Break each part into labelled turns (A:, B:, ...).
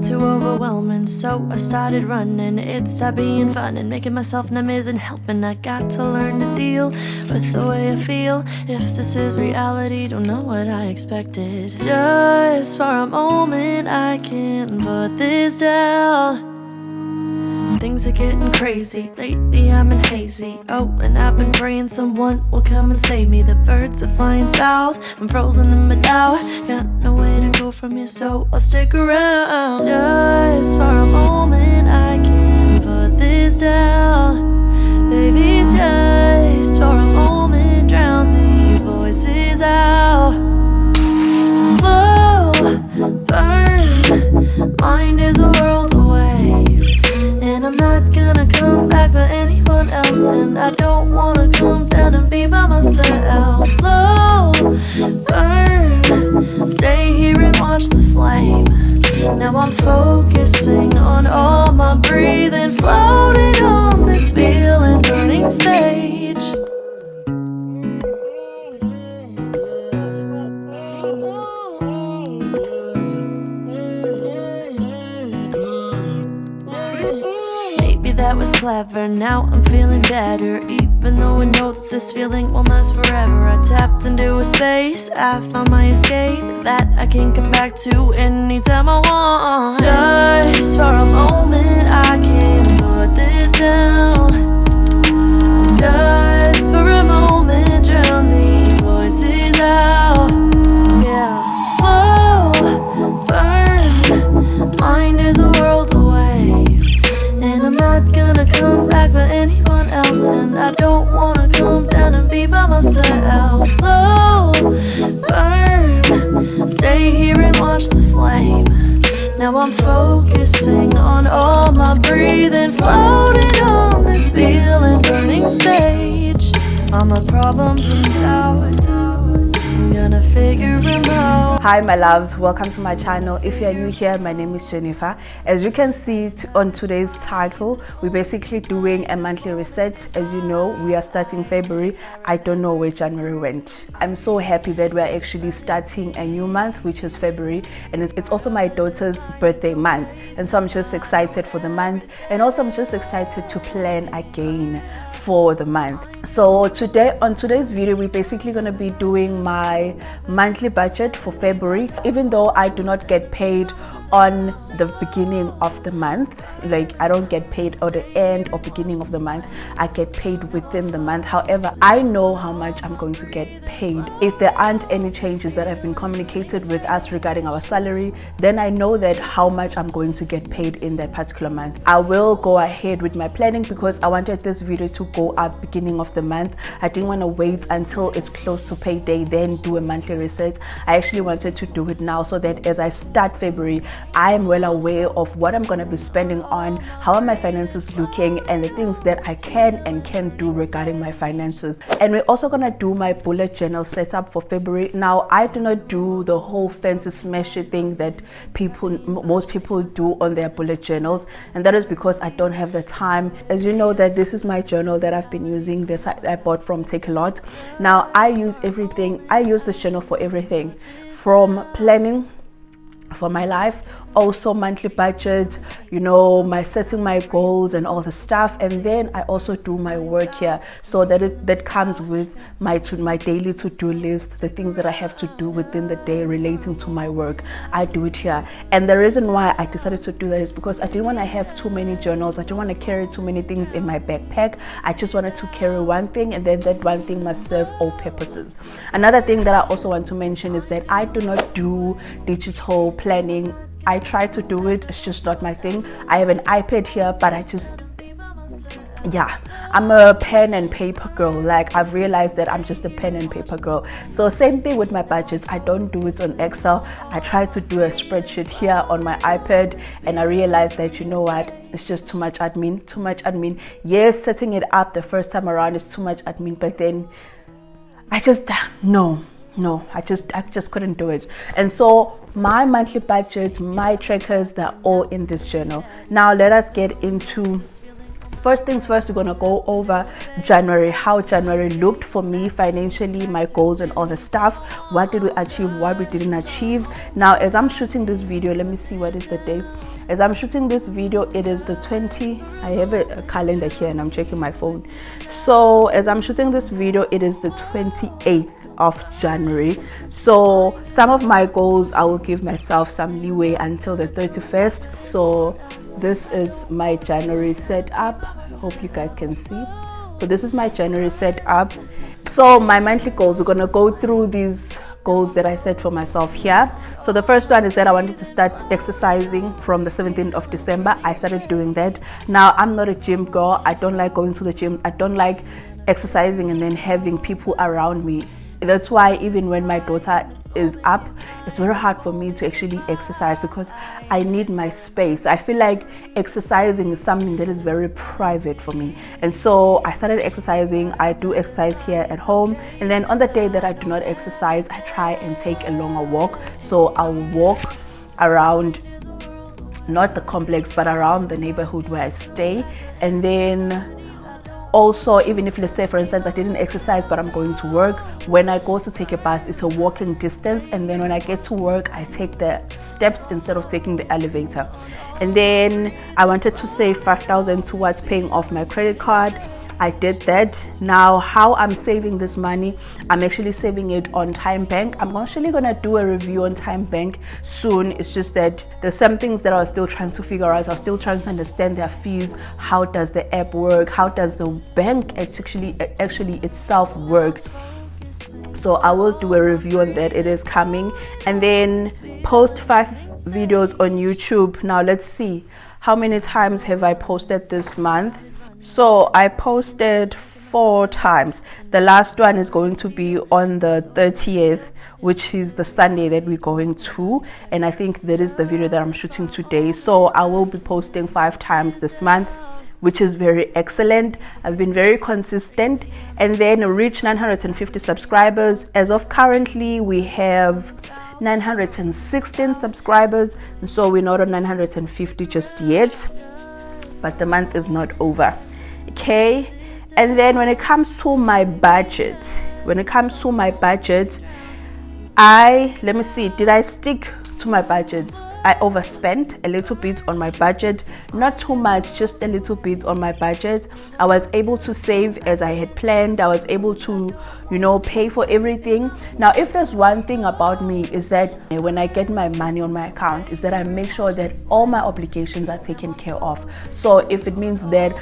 A: too overwhelming, so I started running. It stopped being fun and making myself numb isn't helping. I got to learn to deal with the way I feel. If this is reality, don't know what I expected. Just for a moment I can't put this down. Things are getting crazy, lately I'm in hazy. Oh, and I've been praying someone will come and save me. The birds are flying south, I'm frozen in my doubt. Got no way to go from here, so I'll stick around. Just for a moment I can't put this down. Baby, just for a moment, drown these voices out. Slow burn, mind is a world away, and I'm not gonna come back for anyone else. And I don't wanna come down and be by myself. Slow burn, stay here and watch the flame. Now I'm focusing on all my breathing, floating on this feeling, burning sage. That was clever, now I'm feeling better. Even though I know that this feeling won't last forever, I tapped into a space, I found my escape that I can come back to anytime I want. Just for a moment I can't put this down. Just for a moment, drown these voices out. Yeah, slow burn, mind is a world away, and I'm not gonna come back for anyone else. And I don't wanna come down and be by myself. Slow burn, stay here and watch the flame. Now I'm focusing on all my breathing, floating on this feeling, burning sage. All my problems and doubts, I'm gonna figure them out.
B: Hi my loves, welcome to my channel. If you're new here, my name is Jennifer. As you can see on today's title, we're basically doing a monthly reset. As you know, we are starting February. I don't know where January went. I'm so happy that we're actually starting a new month, which is February, and it's also my daughter's birthday month, and so I'm just excited for the month, and also I'm just excited to plan again for the month. So today, on today's video, we're basically going to be doing my monthly budget for February. Even though I do not get paid on the beginning of the month, like I don't get paid at the end or beginning of the month, I get paid within the month. However, I know how much I'm going to get paid. If there aren't any changes that have been communicated with us regarding our salary, then I know that how much I'm going to get paid in that particular month. I will go ahead with my planning because I wanted this video to go out beginning of the month. I didn't want to wait until it's close to payday then do a monthly reset. I actually wanted to do it now so that as I start February, I am well aware of what I'm going to be spending on, how are my finances looking, and the things that I can and can't do regarding my finances. And we're also going to do my bullet journal setup for February. Now, I do not do the whole fancy smashy thing that most people do on their bullet journals, and that is because I don't have the time. As you know, that this is my journal that I've been using, this I bought from Take a Lot. Now, I use this journal for everything, from planning for my life, also monthly budget, you know, my setting my goals and all the stuff, and then I also do my work here, so that comes with my daily to-do list, the things that I have to do within the day relating to my work. I do it here, and the reason why I decided to do that is because I didn't want to have too many journals. I didn't want to carry too many things in my backpack. I just wanted to carry one thing, and then that one thing must serve all purposes. Another thing that I also want to mention is that I do not do digital planning. I try to do it, it's just not my thing. I have an iPad here, but I'm a pen and paper girl. Like, I've realized that I'm just a pen and paper girl. So same thing with my budgets. I don't do it on Excel. I try to do a spreadsheet here on my iPad, and I realized that, you know what, it's just too much admin. Yes, setting it up the first time around is too much admin, but then I just I just couldn't do it. And so my monthly budget, my trackers, they're all in this journal. Now let us get into, first things first, we're gonna go over January, how January looked for me financially, my goals and all the stuff. What did we achieve, what we didn't achieve. Now as I'm shooting this video, let me see what is the date. As I'm shooting this video, it is the 20, I have a calendar here and I'm checking my phone. So as I'm shooting this video, it is the 28th of January. So some of my goals, I will give myself some leeway until the 31st. So this is my January setup. Hope you guys can see. So this is my January setup. So my monthly goals, we're gonna go through these goals that I set for myself here. So the first one is that I wanted to start exercising from the 17th of December. I started doing that. Now I'm not a gym girl. I don't like going to the gym. I don't like exercising and then having people around me. That's why even when my daughter is up, it's very hard for me to actually exercise because I need my space. I feel like exercising is something that is very private for me. And so I started exercising. I do exercise here at home. And then on the day that I do not exercise, I try and take a longer walk. So I'll walk around, not the complex, but around the neighborhood where I stay. And then also, even if, let's say for instance, I didn't exercise but I'm going to work, when I go to take a bus, it's a walking distance, and then when I get to work, I take the steps instead of taking the elevator. And then I wanted to save 5,000 towards paying off my credit card. I did that. Now how I'm saving this money, I'm actually saving it on Time Bank. I'm actually gonna do a review on Time Bank soon. It's just that there's some things that I was still trying to figure out. I was still trying to understand their fees. How does the app work? How does the bank actually itself work? So I will do a review on that. It is coming. And then post 5 videos on YouTube. Now let's see, how many times have I posted this month? So I posted 4 times. The last one is going to be on the 30th, which is the Sunday that we're going to, and I think that is the video that I'm shooting today. So I will be posting 5 times this month, which is very excellent. I've been very consistent. And then reach 950 subscribers. As of currently, we have 916 subscribers, and so we're not on 950 just yet, but the month is not over. Okay, and then when it comes to my budget, let me see, did I stick to my budget? I overspent a little bit on my budget, not too much, just a little bit on my budget. I was able to save as I had planned. I was able to, pay for everything. Now, if there's one thing about me, is that when I get my money on my account, is that I make sure that all my obligations are taken care of. So if it means that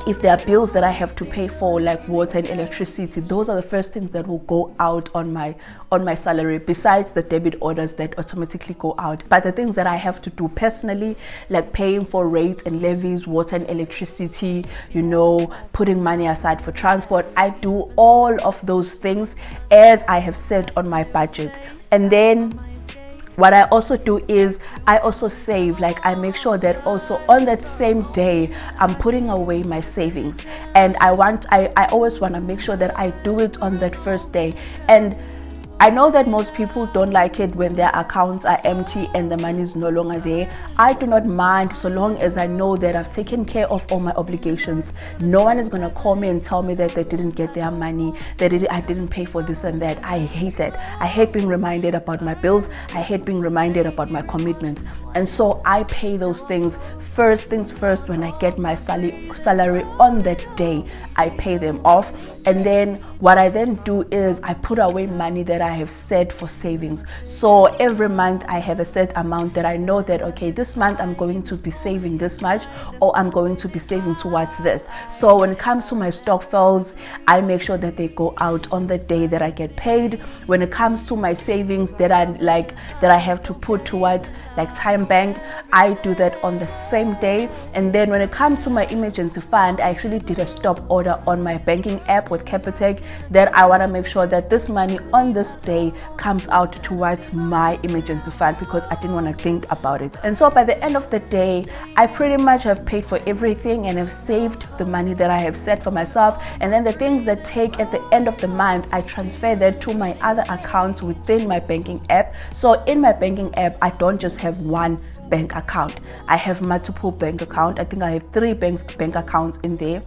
B: if there are bills that I have to pay for, like water and electricity, those are the first things that will go out on my salary, besides the debit orders that automatically go out. But the things that I have to do personally, like paying for rates and levies, water and electricity, putting money aside for transport, I do all of those things as I have set on my budget. And then what I also do is I also save. Like I make sure that also on that same day I'm putting away my savings, and I always want to make sure that I do it on that first day. And I know that most people don't like it when their accounts are empty and the money is no longer there. I do not mind, so long as I know that I've taken care of all my obligations. No one is going to call me and tell me that they didn't get their money, that I didn't pay for this and that. I hate that. I hate being reminded about my bills. I hate being reminded about my commitments. And so I pay those things first. When I get my salary on that day, I pay them off. And then what I then do is I put away money that I have set for savings. So every month I have a set amount that I know that, okay, this month I'm going to be saving this much, or I'm going to be saving towards this. So when it comes to my stokvels, I make sure that they go out on the day that I get paid. When it comes to my savings that I have to put towards like Time Bank, I do that on the same day. And then when it comes to my emergency fund, I actually did a stop order on my banking app with Capitec, that I want to make sure that this money on this day comes out towards my emergency fund, because I didn't want to think about it. And so by the end of the day, I pretty much have paid for everything and have saved the money that I have set for myself. And then the things that take at the end of the month, I transfer that to my other accounts within my banking app. So in my banking app, I don't just have one bank account. I have multiple bank accounts. I think I have 3 bank accounts in there.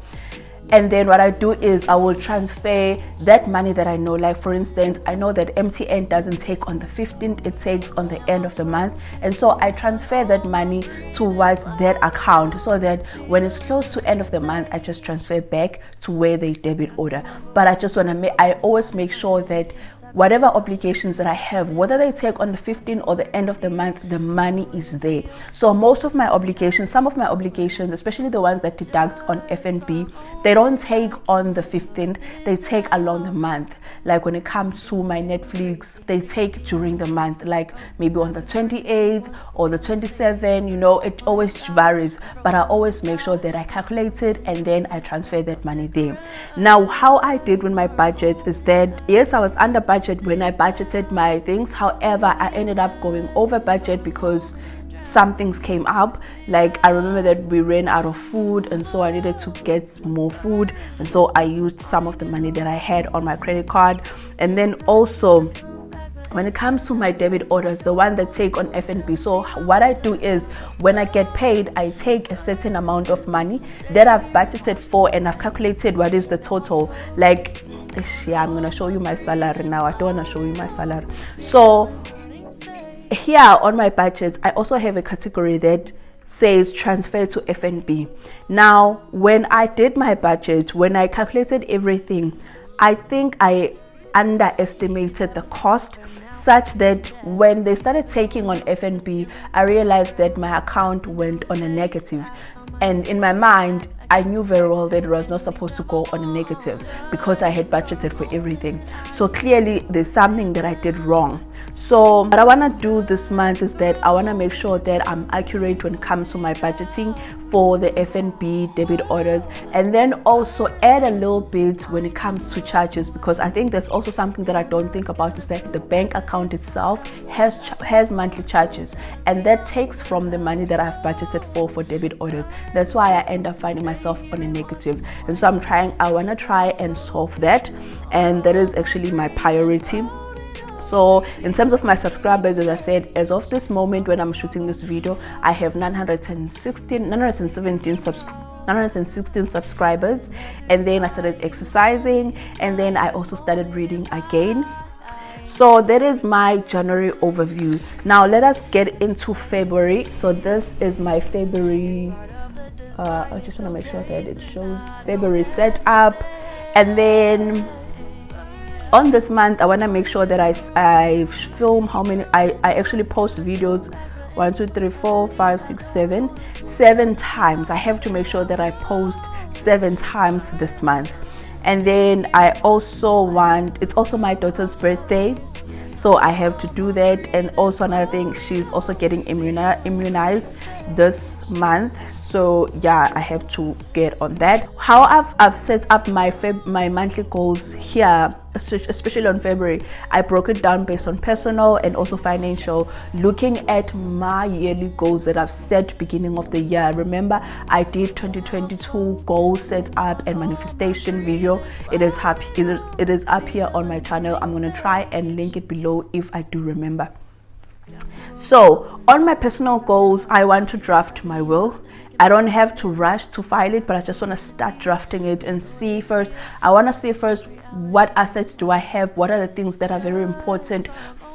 B: And then what I do is I will transfer that money that I know. Like for instance, I know that MTN doesn't take on the 15th, it takes on the end of the month. And so I transfer that money towards that account so that when it's close to end of the month, I just transfer back to where they debit order. But I just want to I always make sure that whatever obligations that I have, whether they take on the 15th or the end of the month, the money is there. So most of my obligations, some of my obligations, especially the ones that deduct on F&B, they don't take on the 15th, they take along the month. Like when it comes to my Netflix, they take during the month, like maybe on the 28th or the 27th, you know, it always varies, but I always make sure that I calculate it and then I transfer that money there. Now, how I did with my budget is that, yes, I was under budget when I budgeted my things. However, I ended up going over budget because some things came up. Like I remember that we ran out of food, and so I needed to get more food, and so I used some of the money that I had on my credit card. And then also when it comes to my debit orders, the one that take on F&B, so what I do is when I get paid, I take a certain amount of money that I've budgeted for and I've calculated what is the total. Like, yeah, I'm gonna show you my salary now. I don't want to show you my salary. So here on my budget, I also have a category that says transfer to F&B. Now, when I did my budget, when I calculated everything, I think I underestimated the cost, such that when they started taking on F&B, I realized that my account went on a negative. And in my mind, I knew very well that it was not supposed to go on a negative because I had budgeted for everything. So clearly there's something that I did wrong. So what I want to do this month is that I want to make sure that I'm accurate when it comes to my budgeting for the F&B debit orders, and then also add a little bit when it comes to charges, because I think there's also something that I don't think about, is that the bank account itself has monthly charges, and that takes from the money that I've budgeted for debit orders. That's why I end up finding myself on a negative. And so I want to try and solve that, and that is actually my priority. So in terms of my subscribers, as I said, as of this moment when I'm shooting this video, I have 916 subscribers. And then I started exercising, and then I also started reading again. So that is my January overview. Now let us get into February. So this is my February, I just want to make sure that it shows February setup. And then on this month, I want to make sure that I film how many, I actually post videos 1, 2, 3, 4, 5, 6, 7 times. I have to make sure that I post 7 times this month. And then I also it's also my daughter's birthday, so I have to do that. And also another thing, she's also getting immunized this month, so yeah, I have to get on that. How I've set up my monthly goals here, especially on February, I broke it down based on personal and also financial, looking at my yearly goals that I've set beginning of the year. Remember, I did 2022 goal set up and manifestation video. It is up here on my channel. I'm gonna try and link it below if I do remember. So on my personal goals, I want to draft my will. I don't have to rush to file it, but I just want to start drafting it and see first. I want to see first, what assets do I have? What are the things that are very important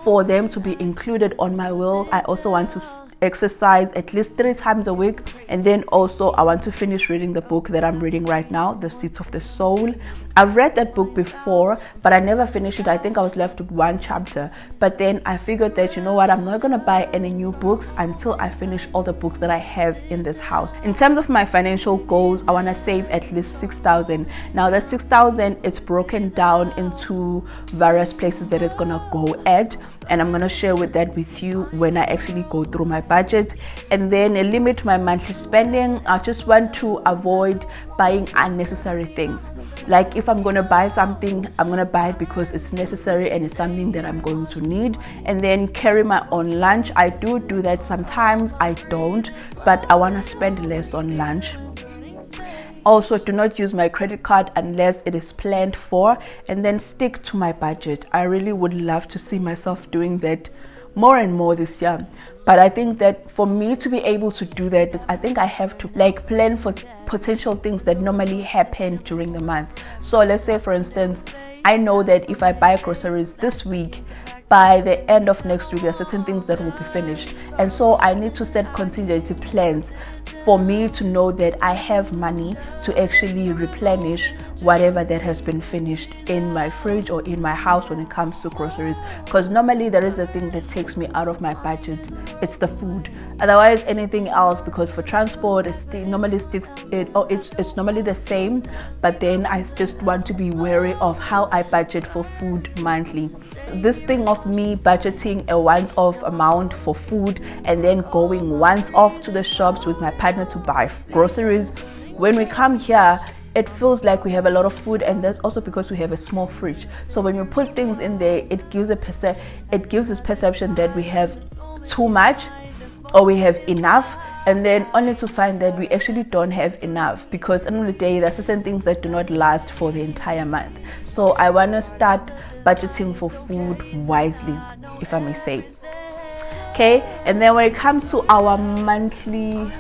B: for them to be included on my will? I also want to exercise at least 3 times a week. And then also I want to finish reading the book that I'm reading right now, The Seeds of the Soul. I've read that book before, but I never finished it. I think I was left with 1 chapter. But then I figured that, you know what, I'm not going to buy any new books until I finish all the books that I have in this house. In terms of my financial goals, I want to save at least 6,000. Now that 6,000, it's broken down into various places that it's going to go at. And I'm going to share that with you when I actually go through my budget. And then limit my monthly spending. I just want to avoid buying unnecessary things. Like if I'm going to buy something, I'm going to buy it because it's necessary and it's something that I'm going to need. And then carry my own lunch. I do that sometimes, I don't, but I want to spend less on lunch. Also, do not use my credit card unless it is planned for, and then stick to my budget. I really would love to see myself doing that more and more this year. But I think that for me to be able to do that, I think I have to like plan for potential things that normally happen during the month. So let's say, for instance, I know that if I buy groceries this week, by the end of next week, there are certain things that will be finished. And so I need to set contingency plans for me to know that I have money to actually replenish whatever that has been finished in my fridge or in my house when it comes to groceries. Because normally there is a thing that takes me out of my budget. It's the food. Otherwise, anything else, because for transport it's normally the same, but then I just want to be wary of how I budget for food monthly. This thing of me budgeting a once-off amount for food and then going once off to the shops with my partner to buy groceries, when we come here it feels like we have a lot of food, and that's also because we have a small fridge. So when you put things in there, it gives this perception that we have too much or we have enough, and then only to find that we actually don't have enough, because at the end of the day there are certain things that do not last for the entire month. So I want to start budgeting for food wisely, if I may say. Okay, and then when it comes to our monthly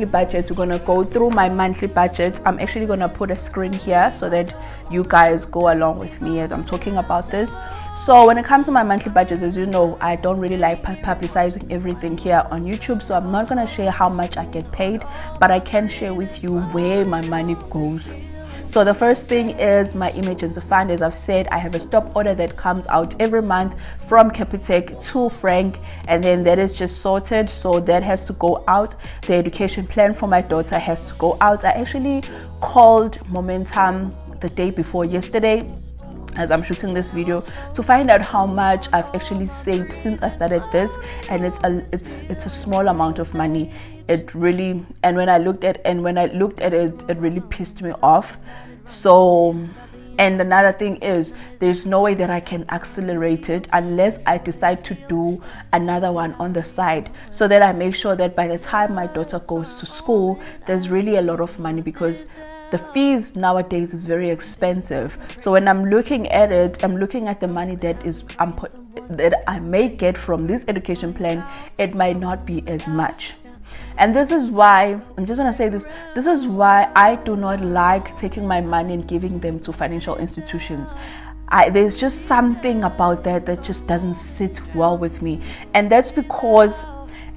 B: budget, we're gonna go through my monthly budget. I'm actually gonna put a screen here so that you guys go along with me as I'm talking about this. So when it comes to my monthly budget, as you know, I don't really like publicizing everything here on YouTube, so I'm not gonna share how much I get paid, but I can share with you where my money goes. So the first thing is my emergency fund. As I've said, I have a stop order that comes out every month from Capitec to Frank, and then that is just sorted, so that has to go out. The education plan for my daughter has to go out. I actually called Momentum the day before yesterday as I'm shooting this video to find out how much I've actually saved since I started this, and it's a small amount of money. It really, and when I looked at it, it really pissed me off. So, and another thing is, there's no way that I can accelerate it unless I decide to do another one on the side, so that I make sure that by the time my daughter goes to school, there's really a lot of money, because the fees nowadays is very expensive. So when I'm looking at it, I'm looking at the money that I may get from this education plan. It might not be as much. And this is why, I'm just gonna say this is why I do not like taking my money and giving them to financial institutions. There's just something about that just doesn't sit well with me. And that's because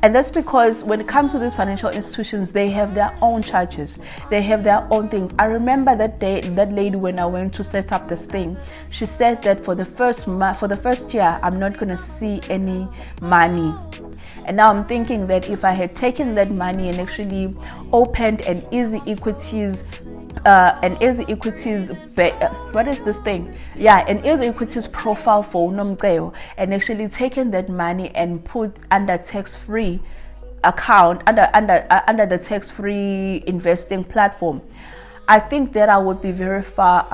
B: when it comes to these financial institutions, they have their own charges, they have their own things. I remember that lady, when I went to set up this thing, she said that for the first year I'm not gonna see any money. And now I'm thinking that if I had taken that money and actually opened an easy equities profile for Unomceo, and actually taken that money and put under tax-free account, under the tax-free investing platform, I think that I would be very far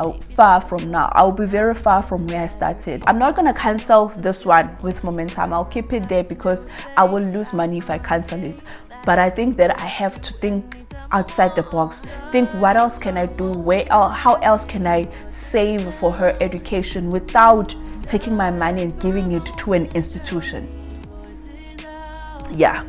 B: from now. I will be very far from where I started. I'm not gonna cancel this one with Momentum. I'll keep it there because I will lose money if I cancel it. But I think that I have to think outside the box. Think, what else can I do? How else can I save for her education without taking my money and giving it to an institution? Yeah.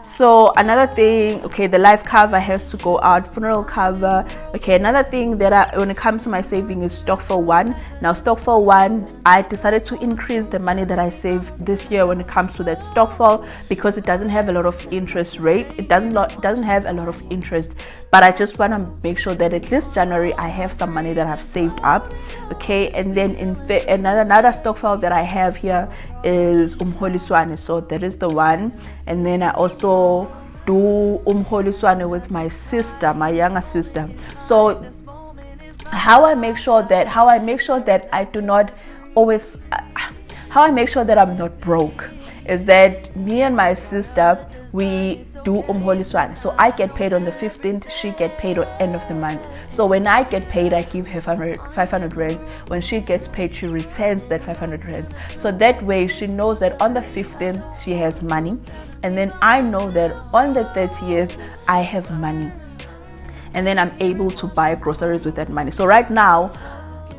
B: So another thing, okay, the life cover has to go out, funeral cover. Okay, another thing that when it comes to my saving is Stokvel 1. Now Stokvel 1, I decided to increase the money that I save this year when it comes to that Stokvel, because it doesn't have a lot of interest rate. It doesn't have a lot of interest, but I just want to make sure that at least January I have some money that I've saved up. Okay, and then another Stokvel that I have here is Umholiswane, so that is the one. And then I also do Umholiswane with my sister, my younger sister. So how I make sure that I'm not broke is that me and my sister, we do Umholiswane. So I get paid on the 15th, she get paid on end of the month. So when I get paid, I give her 500 rands. When she gets paid, she returns that 500 rands. So that way she knows that on the 15th she has money, and then I know that on the 30th I have money, and then I'm able to buy groceries with that money. So right now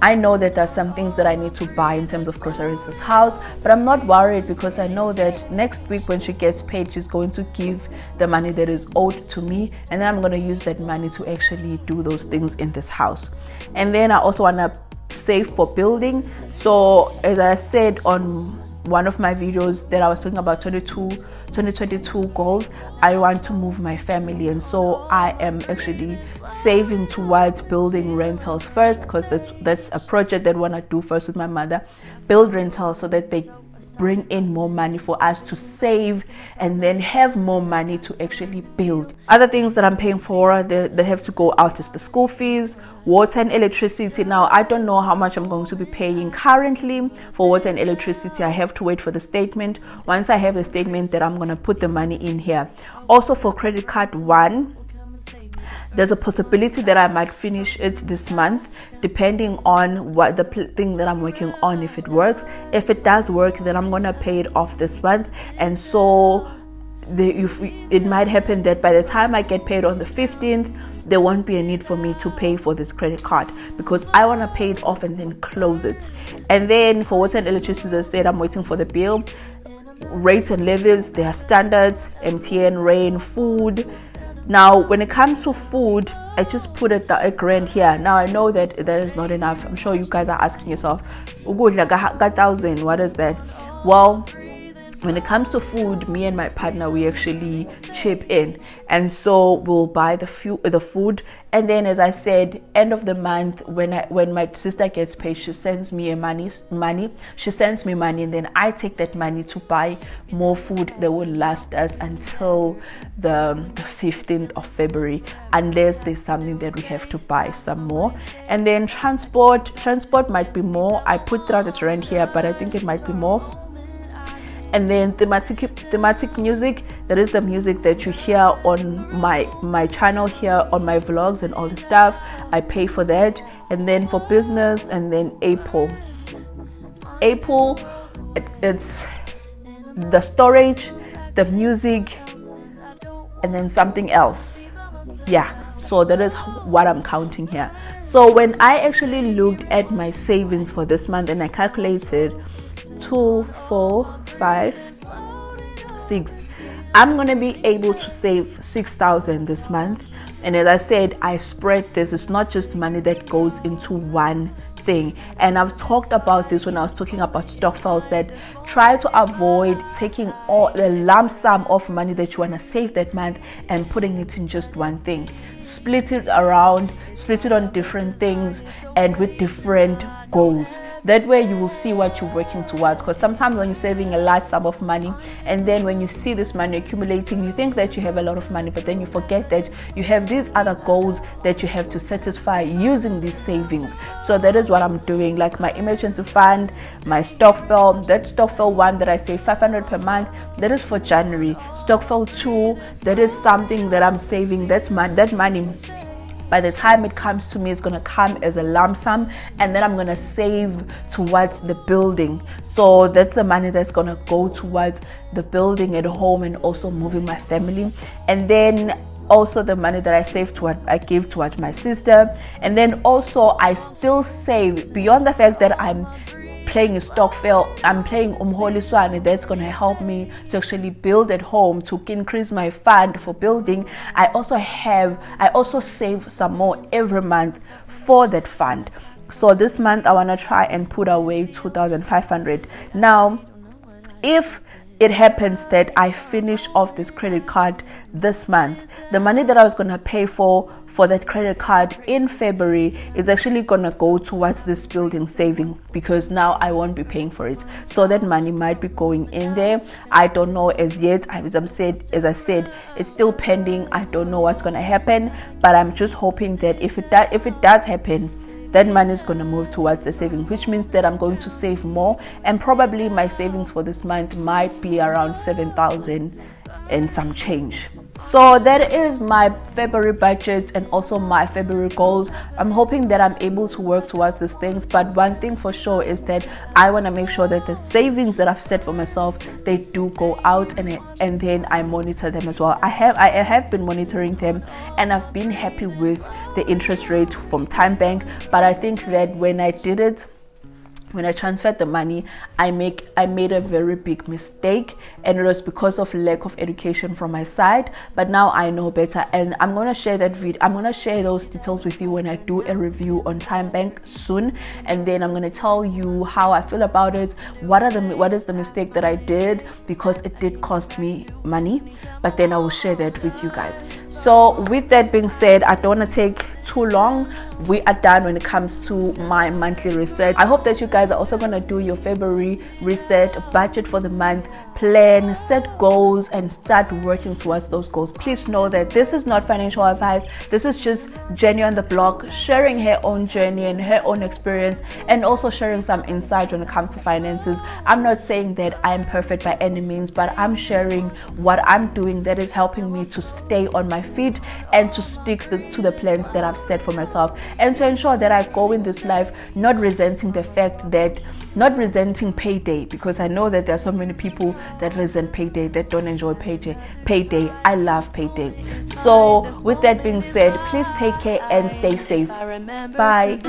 B: I know that there's some things that I need to buy in terms of groceries this house, but I'm not worried because I know that next week when she gets paid, she's going to give the money that is owed to me, and then I'm going to use that money to actually do those things in this house. And then I also want to save for building. So as I said on one of my videos that I was talking about 2022 goals, I want to move my family, and so I am actually saving towards building rentals first, because that's a project that I want to do first with my mother. Build rentals so that they bring in more money for us to save, and then have more money to actually build. Other things that I'm paying for that have to go out is the school fees, water and electricity. Now I don't know how much I'm going to be paying currently for water and electricity. I have to wait for the statement. Once I have the statement, that I'm going to put the money in here. Also for credit card one, there's a possibility that I might finish it this month, depending on what the thing that I'm working on, if it works. If it does work, then I'm gonna pay it off this month. And so it might happen that by the time I get paid on the 15th, there won't be a need for me to pay for this credit card, because I want to pay it off and then close it. And then for water and electricity, as I said, I'm waiting for the bill. Rates and levies, they are standards, MTN, rain, food. Now when it comes to food, I just put a grand here. Now I know that is not enough. I'm sure you guys are asking yourself, ukudla ka 1,000, what is that? Well, when it comes to food, me and my partner, we actually chip in, and so we'll buy the food. And then, as I said, end of the month, when my sister gets paid, she sends me money. She sends me money, and then I take that money to buy more food that will last us until the 15th of February, unless there's something that we have to buy some more. And then transport might be more. I put 300 rand here, but I think it might be more. And then thematic music, that is the music that you hear on my channel here, on my vlogs and all the stuff. I pay for that. And then for business, and then Apple, it's the storage, the music, and then something else. Yeah, so that is what I'm counting here. So when I actually looked at my savings for this month, and I calculated 2, 4, 5, 6, I'm gonna be able to save 6,000 this month. And as I said, I spread this. It's not just money that goes into one thing. And I've talked about this when I was talking about stokvels, that try to avoid taking all the lump sum of money that you want to save that month and putting it in just one thing. Split it around, split it on different things and with different goals. That way you will see what you're working towards, because sometimes when you're saving a large sum of money, and then when you see this money accumulating, you think that you have a lot of money, but then you forget that you have these other goals that you have to satisfy using these savings. So that is what I'm doing. Like my emergency fund, my stokvel, that stokvel one that I save 500 per month, that is for January. Stokvel 2, that is something that I'm saving. That money, by the time it comes to me, it's going to come as a lump sum, and then I'm going to save towards the building. So that's the money that's going to go towards the building at home and also moving my family. And then also the money that I save I give towards my sister. And then also I still save beyond the fact that I'm playing a stokvel, I'm playing Umholiswane, that's going to help me to actually build at home, to increase my fund for building. I also save some more every month for that fund. So this month I want to try and put away 2,500. Now, if it happens that I finish off this credit card this month, the money that I was going to pay for that credit card in February is actually going to go towards this building saving, because now I won't be paying for it. So that money might be going in there. I don't know as yet. As I said, it's still pending. I don't know what's going to happen, but I'm just hoping that if it does happen, that money is going to move towards the saving, which means that I'm going to save more, and probably my savings for this month might be around 7,000 and some change. So that is my February budget and also my February goals. I'm hoping that I'm able to work towards these things, but one thing for sure is that I want to make sure that the savings that I've set for myself, they do go out, and then I monitor them as well. I have been monitoring them, and I've been happy with the interest rate from Time Bank. But I think that when I transferred the money, I made a very big mistake, and it was because of lack of education from my side. But now I know better, and I'm gonna share that video. I'm gonna share those details with you when I do a review on Time Bank soon, and then I'm gonna tell you how I feel about it. What is the mistake that I did, because it did cost me money. But then I will share that with you guys. So with that being said, I don't want to take too long. We are done when it comes to my monthly reset. I hope that you guys are also going to do your February reset, budget for the month, plan, set goals, and start working towards those goals. Please know that this is not financial advice. This is just Jenny on the blog sharing her own journey and her own experience, and also sharing some insight when it comes to finances. I'm not saying that I'm perfect by any means, but I'm sharing what I'm doing that is helping me to stay on my feet and to stick to the plans that I've set for myself, and to ensure that I go in this life not resenting payday, because I know that there are so many people that resent payday, that don't enjoy payday. I love payday. So with that being said, please take care and stay safe. Bye.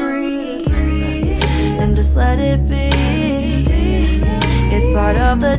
A: And just let it be. It's part of the